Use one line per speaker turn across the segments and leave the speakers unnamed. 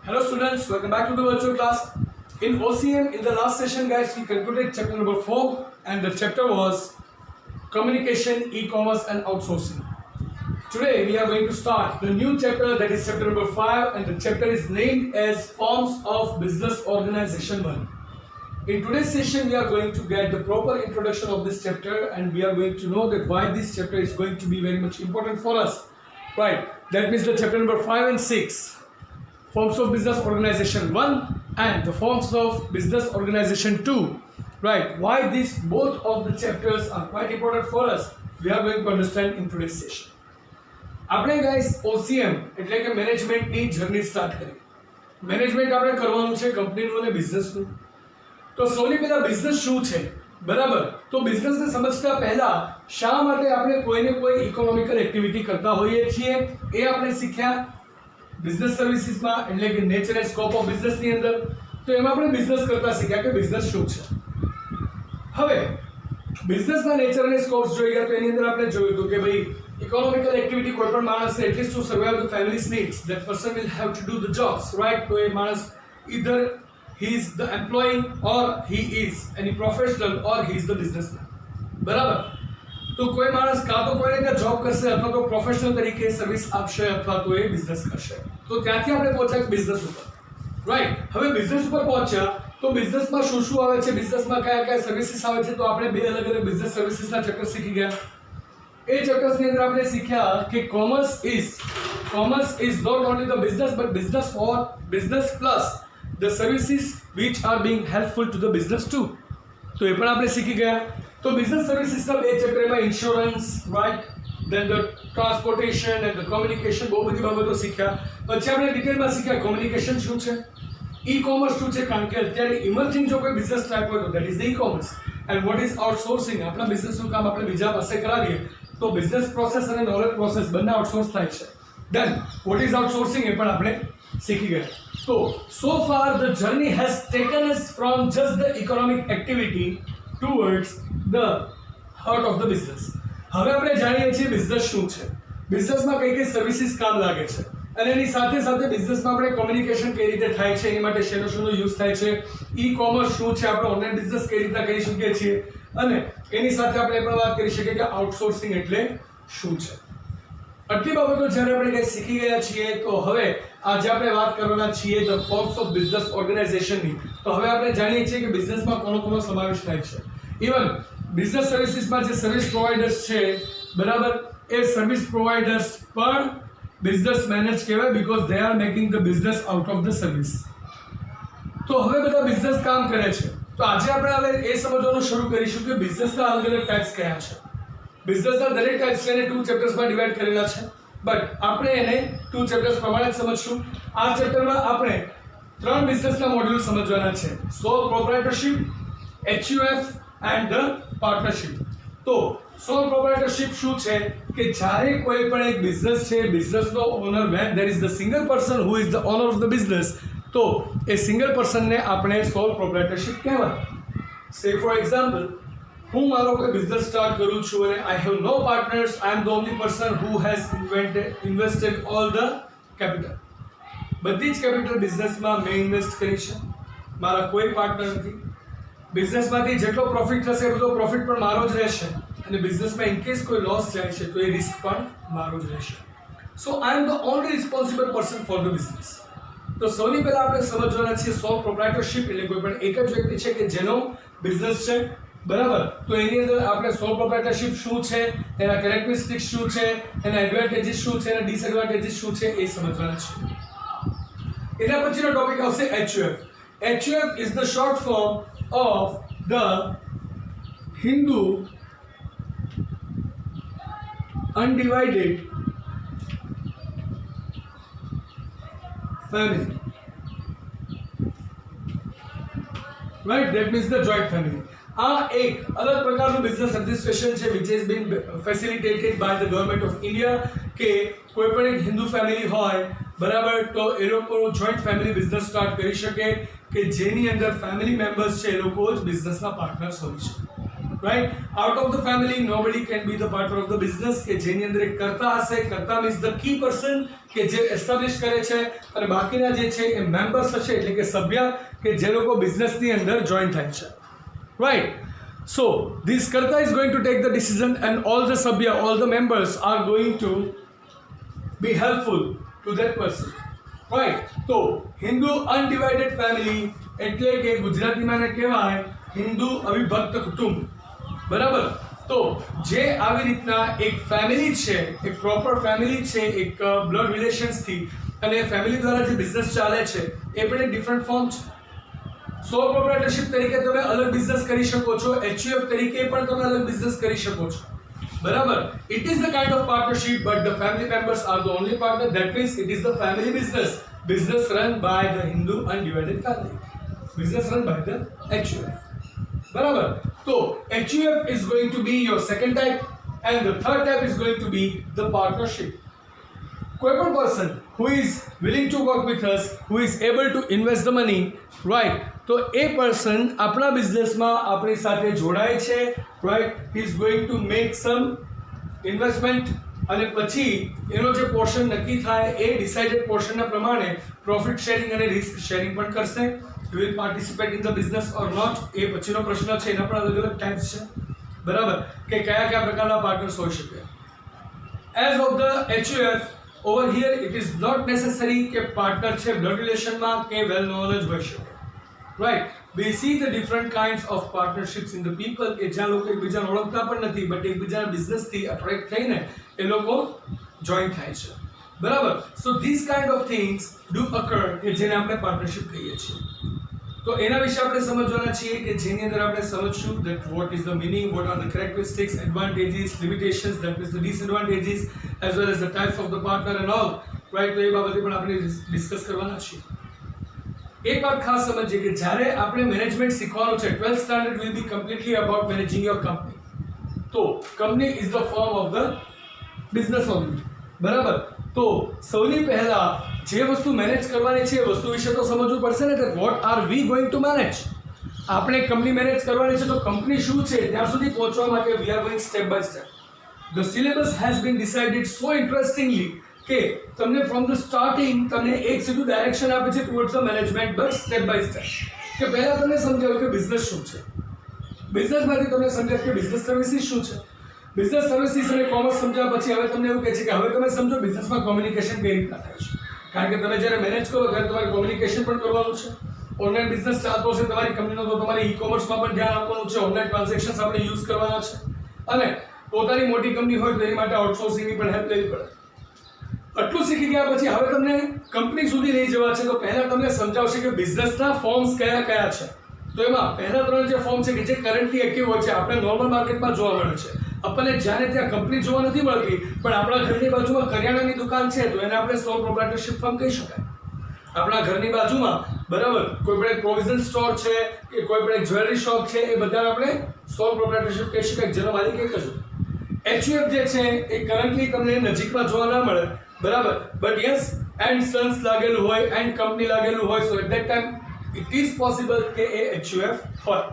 Hello students, welcome back to the virtual class. In OCM, in the last session guys, we concluded chapter number 4 and the chapter was communication, e-commerce and outsourcing. Today we are going to start the new chapter, that is chapter number 5, and the chapter is named as Forms of Business Organization 1. In today's session we are going to get the proper introduction of this chapter and we are going to know that why this chapter is going to be very much important for us. Right, that means the chapter number 5 and 6. Forms of Business Organization 1 and the Forms of Business Organization 2. Right, why these both of the chapters are quite important for us, we are going to understand in today's session. આપણે guys OCM એટલે કે મેનેજમેન્ટની journey start કરી. Management આપણે કરવાનું છે કંપનીનું અને બિઝનેસનું. તો સૌથી પહેલા બિઝનેસ શું છે, બરાબર? તો બિઝનેસને સમજતા પહેલા શા માટે આપણે કોઈને કોઈ ઇકોનોમિકલ એક્ટિવિટી કરતા હોઈએ છીએ એ આપણે શીખ્યા બિઝનેસ સર્વિસીસમાં, એટલે કે નેચર એન્ડ સ્કોપ ઓફ બિઝનેસની અંદર. તો એમાં આપણે બિઝનેસ કરતા શીખ્યા કે બિઝનેસ શું છે. હવે બિઝનેસના નેચર અને સ્કોપ્સ જોઈ ગયા તો એની અંદર આપણે જોયું હતું કે ભાઈ economical activity કોઈ પણ માણસને at least to survive the family's needs, that person will have to do the jobs, right? તો એ માણસ either he is the employee or he is any professional or he is the businessman, બરાબર? તો કોઈ માણસ કાં તો કોઈને ત્યાં જોબ કરશે અથવા તો પ્રોફેશનલ તરીકે સર્વિસ આપશે અથવા તો એ બિઝનેસ કરશે. તો ત્યાંથી આપણે પહોંચ્યા બિઝનેસ ઉપર, રાઈટ? હવે બિઝનેસ ઉપર પહોંચ્યા તો બિઝનેસમાં શું શું આવે છે, બિઝનેસમાં કયા કયા સર્વિસીસ આવે છે, તો આપણે બે અલગ અલગ બિઝનેસ સર્વિસીસના ચેપ્ટર શીખી ગયા. એ ચેપ્ટર્સની અંદર આપણે શીખ્યા કે commerce is not only the business but business for business plus the services which are being helpful to the business too. તો એ પણ આપણે શીખી ગયા. તો બિઝનેસ સર્વિસીસના બે ચેપ્ટરમાં insurance, right, then the transportation and the communication, બહુ બધી બાબતો શીખ્યા. પછી આપણે ડિટેલમાં શીખ્યા કોમ્યુનિકેશન શું છે, ઈ કોમર્સ શું છે, કારણ કે અત્યારે ઇમર્જિંગ જો કોઈ બિઝનેસ ટાઈપ હોય તો that is the e commerce. And what is outsourcing, આપણા બિઝનેસનું કામ આપણે બીજા પાસે કરાવીએ તો બિઝનેસ પ્રોસેસ અને નોલેજ પ્રોસેસ બંને આઉટસોર્સ થાય છે. દેન વોટ ઇઝ આઉટસોર્સિંગ એ પણ આપણે શીખી ગયા. તો સો far the journey has taken us from just the economic activity towards the heart of the business. હવે આપણે જાણીએ છીએ બિઝનેસ શું છે, બિઝનેસમાં કઈ કઈ સર્વિસીસ કામ લાગે છે, અને એની સાથે સાથે બિઝનેસમાં આપણે કોમ્યુનિકેશન કઈ રીતે થાય છે, એની માટે શેનો યુઝ થાય છે, ઈ કોમર્સ શું છે, આપણે ઓનલાઈન બિઝનેસ કઈ રીતે કરી શકીએ છીએ, અને એની સાથે આપણે એ પણ વાત કરી શકીએ કે આઉટસોર્સિંગ એટલે શું છે. આટલી બાબતો જ્યારે આપણે કંઈ શીખી ગયા છીએ તો હવે આજે આપણે વાત કરવાના છીએ ધ ફોર્મ્સ ઓફ બિઝનેસ ઓર્ગેનાઇઝેશનની. તો હવે આપણે જાણીએ છીએ કે બિઝનેસમાં કોનો સમાવેશ થાય છે. ઇવન બિઝનેસ સર્વિસીસમાં જે સર્વિસ પ્રોવાઇડર્સ છે, બરાબર, એ સર્વિસ પ્રોવાઇડર્સ પણ બિઝનેસ મેનેજ કહેવાય because they are making the business out of the service. તો હવે બધા બિઝનેસ કામ કરે છે. તો આજે આપણે હવે એ સમજવાનું શરૂ કરીશું કે બિઝનેસના અલગ અલગ ટાઈપ્સ કયા છે. બિઝનેસના દરેક ટાઈપ્સ એને 2 ચેપ્ટર્સમાં ડિવાઈડ કરેલા છે, બટ આપણે એને 2 ચેપ્ટર્સ પ્રમાણે જ સમજશું. આ ચેપ્ટરમાં આપણે 3 બિઝનેસના મોડ્યુલ સમજવાના છે: સોલ પ્રોપ્રાઇટરશિપ, HUF એન્ડ ધ પાર્ટનરશિપ. તો સોલ પ્રોપ્રાઇટરશિપ શું છે કે જ્યારે કોઈ પણ એક બિઝનેસ છે, બિઝનેસનો owner when there is the single person who is the owner of the business, તો એ સિંગલ પર્સનને આપણે સોલ પ્રોપ્રાઇટરશિપ કહેવાય. સે ફોર એક્ઝામ્પલ, હું મારો કોઈ બિઝનેસ સ્ટાર્ટ કરું છું અને I have no partners, I am the only person who has invested all the capital. બધી જ કેપિટલ બિઝનેસમાં મેં ઇન્વેસ્ટ કરી છે, મારા કોઈ પાર્ટનર નથી. બિઝનેસમાંથી જેટલો પ્રોફિટ થશે એ બધો પ્રોફિટ પણ મારો જ રહેશે, અને બિઝનેસમાં ઇન કેસ કોઈ લોસ જાય છે તો એ રિસ્ક પણ મારો જ રહેશે. So I am the only responsible person for the business. તો સૌથી પહેલા આપણે સમજવાના છીએ સોલ પ્રોપ્રાઇટરશિપ એટલે કોઈ પણ એક જ વ્યક્તિ છે કે જેનો બિઝનેસ છે, બરાબર. તો એની અંદર આપણે સોલ પ્રોપ્રાઇટરશિપ શું છે, એના કેરેક્ટરિસ્ટિક્સ શું છે, એના એડવાન્ટેજીસ શું છે, એના ડિસએડવાન્ટેજીસ શું છે એ સમજવાના છે. એના પછીનો ટોપિક આવશે HUF. HUF is the short form of the Hindu undivided family, right? That means the joint family. આ એક અલગ પ્રકારનું બિઝનેસ એડમિનિસ્ટ્રેશન છે which has been facilitated by the government of India કે કોઈ પણ એક હિન્દુ ફેમિલી હોય, બરાબર, તો એ લોકો જોઈન્ટ ફેમિલી બિઝનેસ સ્ટાર્ટ કરી શકે કે જેની અંદર ફેમિલી મેમ્બર્સ છે એ લોકો જ બિઝનેસના પાર્ટનર્સ હોય છે. right? Out of the family, nobody can be the partner of the business. કે જેની અંદર એક કર્તા હશે. કર્તા means the key person કે જે એસ્ટાબ્લિશ કરે છે, અને બાકીના જે છે એ મેમ્બર્સ હશે, એટલે કે સભ્ય કે જે લોકો બિઝનેસની અંદર જોઈન થાય છે, right? So this karta is going to take the decision, and all the sabya, all the members are going to be helpful to that person, right? તો હિન્દુ અનડિવાઇડેડ ફેમિલી એટલે કે ગુજરાતીમાં એને કહેવાય હિન્દુ અવિભક્ત કુટુંબ, બરાબર? તો જે આવી રીતના એક ફેમિલી છે, એક પ્રોપર ફેમિલી છે, એક બ્લડ રિલેશન્સથી, અને ફેમિલી દ્વારા જે બિઝનેસ ચાલે છે એ પણ એક ડિફરન્ટ ફોર્મ છે. સોલ પ્રોપ્રાઇટરશિપ તરીકે તમે અલગ બિઝનેસ કરી શકો છો, એચયુએફ તરીકે પણ તમે અલગ બિઝનેસ કરી શકો છો, બરાબર? It is the kind of partnership, but the family members are the only partner. That means it is the family business run by the Hindu undivided family, business run by the HUF, બરાબર? તો HUF is going to be your second type, and the third type is going to be the partnership. કોઈ પણ person who is willing to work with us, who is able to invest the money, right? તો એ person આપણા બિઝનેસમાં આપણી સાથે જોડાય છે, right? he is going to make some investment, અને પછી એનો જે પોર્શન નક્કી થાય એ ડિસાઇડેડ પોર્શનના પ્રમાણે પ્રોફિટ શેરિંગ અને રિસ્ક શેરિંગ પણ કરશે. You will participate in the business or not, એ પછીનો પ્રશ્ન છે, એના પણ અલગ અલગ ટાઈપ્સ છે, બરાબર? કે કયા કયા પ્રકારના પાર્ટનર્સ હોઈ શકે. As of the HUF over here, it is not necessary કે પાર્ટનર છે બ્લડ રિલેશનમાં કે વેલ નોન જ હોઈ શકે, right? We see the different kinds of partnerships in the people કે જ્યાં લોકો એકબીજાને ઓળખતા પણ નથી, બટ એકબીજાના બિઝનેસથી અટ્રેક્ટ થઈને એ લોકો જોઈન થાય છે, બરાબર? So this kind of things do અકર કે જેને આપણે પાર્ટનરશિપ કહીએ છીએ. તો એના વિશે આપણે સમજવાના છીએ કે જેની અંદર આપણે સમજશું that what is the meaning, what are the characteristics, advantages, limitations, that is the disadvantages, as well as the types of the partner and all, right? તો એ બાબતે પણ આપણે ડિસ્કસ કરવાના છીએ. એક વાત ખાસ સમજીએ કે જ્યારે આપણે મેનેજમેન્ટ શીખવાનું છે, 12th standard will be completely about managing your company. તો company is the form of the business only, બરાબર? તો સૌથી પહેલા જે વસ્તુ મેનેજ કરવાની છે એ વસ્તુ વિશે તો સમજવું પડશે ને, કે what are V going to manage. આપણે કંપની મેનેજ કરવાની છે, તો કંપની શું છે ત્યાં સુધી પહોંચવા માટે we are going step by step. The syllabus has been decided so interestingly કે તમને ફ્રોમ ધ સ્ટાર્ટિંગ તમને એક સીધું ડાયરેક્શન આપે છે towards the management, but step by step. કે પહેલા તમને સમજાવ્યું કે બિઝનેસ શું છે, બિઝનેસમાંથી તમને સમજાવ્યું કે બિઝનેસ સર્વિસીસ શું છે, બિઝનેસ સર્વિસીસ અને કોમર્સ સમજ્યા પછી હવે તમને એવું કહે છે કે હવે તમે સમજો બિઝનેસમાં કોમ્યુનિકેશન કઈ રીતના થાય છે. કારણ કે તમે જ્યારે મેનેજ કરો ત્યારે તમારે કોમ્યુનિકેશન પણ કરવાનું છે. ઓનલાઈન બિઝનેસ ચાલતો હશે તમારી કંપનીનો, તો તમારે ઈ કોમર્સમાં પણ ધ્યાન આપવાનું છે, ઓનલાઈન ટ્રાન્ઝેક્શન્સ આપણે યુઝ કરવાના છે, અને પોતાની મોટી કંપની હોય તો એની માટે આઉટસોર્સિંગની પણ હેલ્પ લેવી પડે. આટલું શીખી ગયા પછી હવે તમને કંપની સુધી લઈ જવા છે, તો પહેલા તમને સમજાવશે કે બિઝનેસના ફોર્મ્સ કયા કયા છે. તો એમાં પહેલા 3 જે ફોર્મ છે કે જે કરન્ટલી એક્ટિવ હોય છે, આપણે નોર્મલ માર્કેટમાં જોવા મળે છે. આપણને જ્યારે ત્યાં કંપની જોવા નથી મળતી, પણ આપણા ઘરની બાજુમાં કરિયાણાની દુકાન છે, તો એને આપણે સોલ પ્રોપ્રાઇટરશિપ ફર્મ કહી શકાય. આપણા ઘરની બાજુમાં, બરાબર, કોઈ પણ એક પ્રોવિઝન સ્ટોર છે કે કોઈ પણ એક જ્વેલરી શોપ છે, એ બધા આપણે સોલ પ્રોપ્રાઇટરશિપ કહી શકાય, જેનો માલિક એક જ હોય. HUF જે છે એ કરન્ટલી તમને નજીકમાં જોવા ના મળે, બરાબર, બટ યસ એન્ડ સન્સ લાગેલું હોય, એન્ડ કંપની લાગેલું હોય, so at that time it is possible કે એ HUF હોય,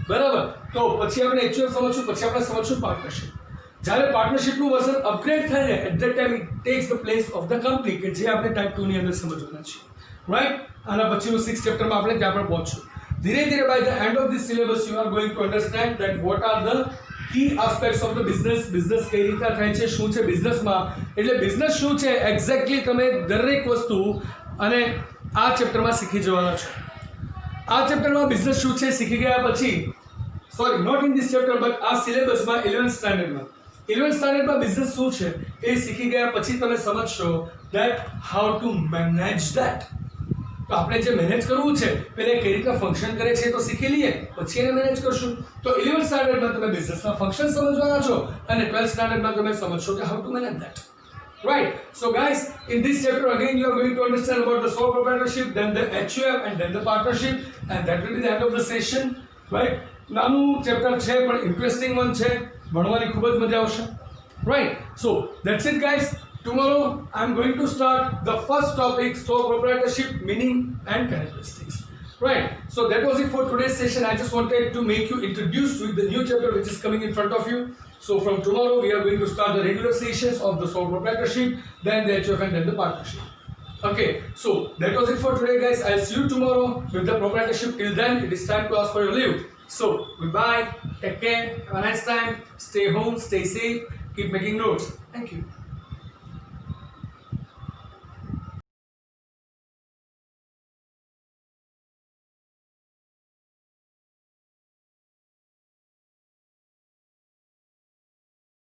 બરાબર? તો પછી આપણે HUF સમજશું, પછી આપણે સમજશું પાર્ટનરશિપ. જ્યારે પાર્ટનરશિપનું વર્ઝન અપગ્રેડ થાય ને, at that time it takes the place of the company, કે જે આપણે ટાઈપ 2 ની અંદર સમજવાના છીએ, રાઈટ? આના પછીનું 6th ચેપ્ટરમાં આપણે ત્યાં પણ પહોંચશું. ધીરે ધીરે by the end of this syllabus you are going to understand that what are the key aspects of the business, business કઈ રીતના થાય છે, શું છે બિઝનેસમાં, એટલે બિઝનેસ શું છે એક્ઝેક્ટલી તમે દરેક વસ્તુ અને આ ચેપ્ટરમાં શીખી જવાના છો. આ ચેપ્ટરમાં બિઝનેસ શું છે શીખી ગયા પછી, sorry not in this chapter but આ સિલેબસમાં 11th સ્ટાન્ડર્ડમાં બિઝનેસ શું છે એ શીખી ગયા પછી તમે સમજશો that how to manage that. તો આપણે જે મેનેજ કરવું છે પહેલા કઈ રીતના ફંક્શન કરે છે તો શીખી લઈએ, પછી એને મેનેજ કરશું. તો 11th સ્ટાન્ડર્ડમાં તમે બિઝનેસના ફંક્શન સમજવાના છો, અને 12th સ્ટાન્ડર્ડમાં તમે સમજશો કે how to manage that. Right. So guys, in this chapter again you are going to understand about the sole proprietorship, then the HUF, and then the partnership, and that will be the end of the session. Right. નાનું chapter છે પણ interesting one છે, ભણવાની ખૂબ જ મજા આવશે. Right. So that's it guys. Tomorrow I am going to start the first topic, sole proprietorship, meaning and characteristics. Right. So that was it for today's session. I just wanted to make you introduced with the new chapter which is coming in front of you. So from tomorrow we are going to start the regular sessions of the sole proprietorship, then the HUF and then the partnership. Okay, so that was it for today, guys. I'll see you tomorrow with the proprietorship. Till then, it is time to ask for your leave. So goodbye, take care, have a nice time, stay home, stay safe, keep making notes. Thank you.